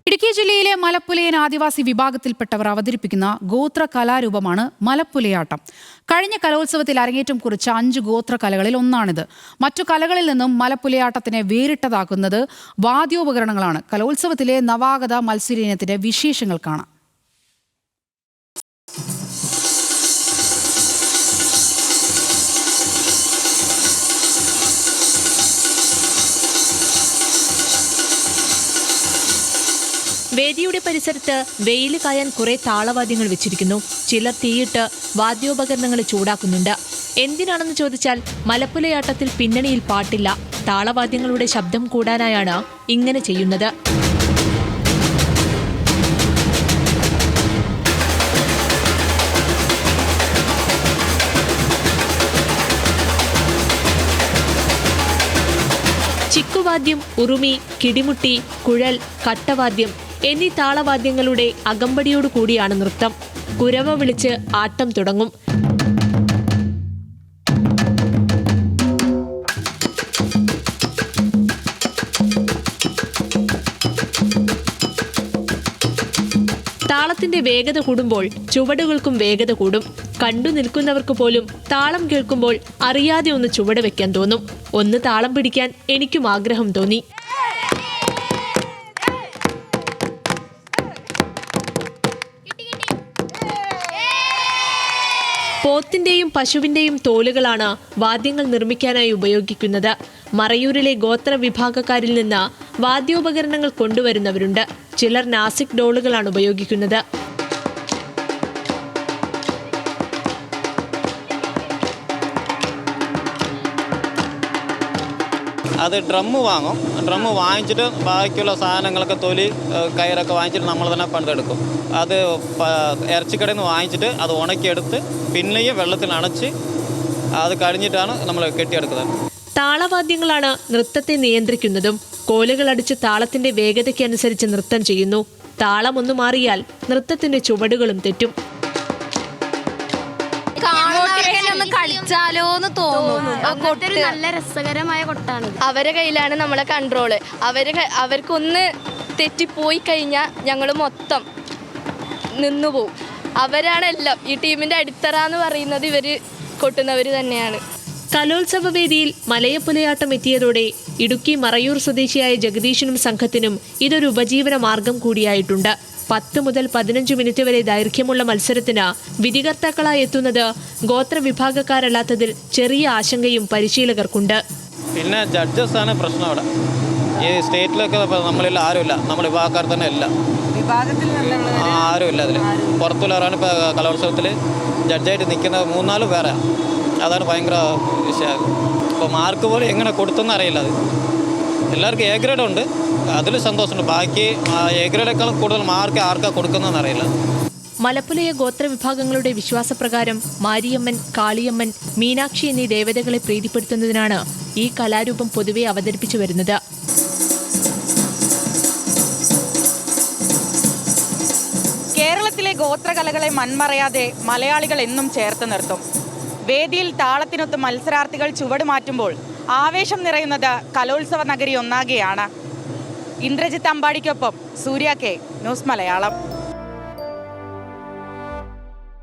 ഇടുക്കി ജില്ലയിലെ മലപ്പുലയൻ ആദിവാസി വിഭാഗത്തിൽപ്പെട്ടവർ അവതരിപ്പിക്കുന്ന ഗോത്ര കലാരൂപമാണ് മലപ്പുലയാട്ടം. കഴിഞ്ഞ കലോത്സവത്തിൽ അരങ്ങേറ്റം കുറിച്ച 5 ഗോത്ര കലകളിൽ ഒന്നാണിത്. മറ്റു കലകളിൽ നിന്നും മലപ്പുലയാട്ടത്തിനെ വേറിട്ടതാക്കുന്നത് വാദ്യോപകരണങ്ങളാണ്. കലോത്സവത്തിലെ നവാഗത മത്സരീനത്തിന്റെ വിശേഷങ്ങൾ കാണാം. വേദിയുടെ പരിസരത്ത് വെയിൽ കായാൻ കുറെ താളവാദ്യങ്ങൾ വെച്ചിരിക്കുന്നു. ചിലർ തീയിട്ട് വാദ്യോപകരണങ്ങൾ ചൂടാക്കുന്നുണ്ട്. എന്തിനാണെന്ന് ചോദിച്ചാൽ മലപ്പുലയാട്ടത്തിൽ പിന്നണിയിൽ പാട്ടില്ല. താളവാദ്യങ്ങളുടെ ശബ്ദം കൂടാനായാണ് ഇങ്ങനെ ചെയ്യുന്നത്. ചിക്കുവാദ്യം, ഉറുമി, കിടിമുട്ടി, കുഴൽ, കട്ടവാദ്യം എന്നീ താളവാദ്യങ്ങളുടെ അകമ്പടിയോടു കൂടിയാണ് നൃത്തം. കുരവ വിളിച്ച് ആട്ടം തുടങ്ങും. താളത്തിന്റെ വേഗത കൂടുമ്പോൾ ചുവടുകൾക്കും വേഗത കൂടും. കണ്ടു നിൽക്കുന്നവർക്ക് പോലും താളം കേൾക്കുമ്പോൾ അറിയാതെ ഒന്ന് ചുവട് വെക്കാൻ തോന്നും. ഒന്ന് താളം പിടിക്കാൻ എനിക്കും ആഗ്രഹം തോന്നി. പോത്തിന്റെയും പശുവിന്റെയും തോലുകളാണ് വാദ്യങ്ങൾ നിർമ്മിക്കാനായി ഉപയോഗിക്കുന്നത്. മറയൂരിലെ ഗോത്ര വിഭാഗക്കാരിൽ നിന്ന് വാദ്യോപകരണങ്ങൾ കൊണ്ടുവരുന്നവരുണ്ട്. ചിലർ നാസിക് ഡോളുകളാണ് ഉപയോഗിക്കുന്നത്. അത് ഡ്രമ്മ് വാങ്ങും. ഡ്രമ്മ് വാങ്ങിച്ചിട്ട് ബാക്കിയുള്ള സാധനങ്ങളൊക്കെ തൊലി കയറൊക്കെ വാങ്ങിച്ചിട്ട് നമ്മൾ തന്നെ പണിതെടുക്കും. അത് ഇറച്ചിക്കടയിൽ നിന്ന് വാങ്ങിച്ചിട്ട് അത് ഉണക്കിയെടുത്ത് പിന്നെയും വെള്ളത്തിൽ അണച്ച് അത് കഴിഞ്ഞിട്ടാണ് നമ്മൾ കെട്ടിയെടുക്കുന്നത്. താളവാദ്യങ്ങളാണ് നൃത്തത്തെ നിയന്ത്രിക്കുന്നതും. കോലുകളടിച്ച് താളത്തിന്റെ വേഗതയ്ക്കനുസരിച്ച് നൃത്തം ചെയ്യുന്നു. താളം ഒന്ന് മാറിയാൽ നൃത്തത്തിന്റെ ചുവടുകളും തെറ്റും. കളിച്ചാലോന്ന് തോന്നുന്നു. നല്ല രസകരമായ കൊട്ടാണ്. അവരെ കയ്യിലാണ് നമ്മളെ കൺട്രോള്. അവർക്കൊന്ന് തെറ്റിപ്പോയി കഴിഞ്ഞാൽ ഞങ്ങൾ മൊത്തം നിന്നുപോകും. അവരാണ് എല്ലാം. ഈ ടീമിന്റെ അടിത്തറ എന്ന് പറയുന്നത് ഇവര് കൊട്ടുന്നവര് തന്നെയാണ്. കലോത്സവ വേദിയിൽ മലയപ്പുലയാട്ടം എത്തിയതോടെ ഇടുക്കി മറയൂർ സ്വദേശിയായ ജഗദീഷിനും സംഘത്തിനും ഇതൊരു ഉപജീവന മാർഗം കൂടിയായിട്ടുണ്ട്. 10 മുതൽ 15 മിനിറ്റ് വരെ ദൈർഘ്യമുള്ള മത്സരത്തിന് വിധികർത്താക്കളായി എത്തുന്നത് ഗോത്രവിഭാഗക്കാരല്ലാത്തതിൽ ചെറിയ ആശങ്കയും പരിശീലകർക്കുണ്ട്. പിന്നെ ജഡ്ജസ് ആണ് പ്രശ്നം. അവിടെ ഈ സ്റ്റേറ്റിലൊക്കെ നമ്മളിൽ ആരുമില്ല. നമ്മുടെ വിഭാഗക്കാർ തന്നെ ഇല്ല, ആരുമില്ല. അതിൽ പുറത്തുള്ളവരാണ് ഇപ്പോൾ കലോത്സവത്തിൽ ജഡ്ജായിട്ട് നിൽക്കുന്നത്. 3-4 പേരാ. അതാണ് ഭയങ്കര വിഷയം. ഇപ്പോൾ മാർക്ക് പോലെ എങ്ങനെ കൊടുത്തെന്ന് അറിയില്ല. അത് എല്ലാവർക്കും എ ഗ്രേഡ് ഉണ്ട്, അതിൽ സന്തോഷമുണ്ട്. ബാക്കി എ ഗ്രേഡേക്കാളും കൂടുതൽ മാർക്ക് ആർക്കാ കൊടുക്കുന്നതെന്ന് അറിയില്ല. മലപ്പുലയ ഗോത്രവിഭാഗങ്ങളുടെ വിശ്വാസപ്രകാരം മാരിയമ്മൻ, കാളിയമ്മൻ, മീനാക്ഷി എന്നീ ദേവതകളെ പ്രീതിപ്പെടുത്തുന്നതിനാണ് ഈ കലാരൂപം പൊതുവെ അവതരിപ്പിച്ചു വരുന്നത്. കേരളത്തിലെ ഗോത്രകലകളെ മൺമറയാതെ മലയാളികൾ എന്നും ചേർത്ത് നിർത്തും. വേദിയിൽ താളത്തിനൊത്ത് മത്സരാർത്ഥികൾ ചുവട് മാറ്റുമ്പോൾ ആവേശം നിറയുന്നത് കലോത്സവ നഗരി ഒന്നാകെയാണ്. ഇന്ദ്രജിത്ത് അമ്പാടിക്കൊപ്പം സൂര്യ കെ, ന്യൂസ് മലയാളം.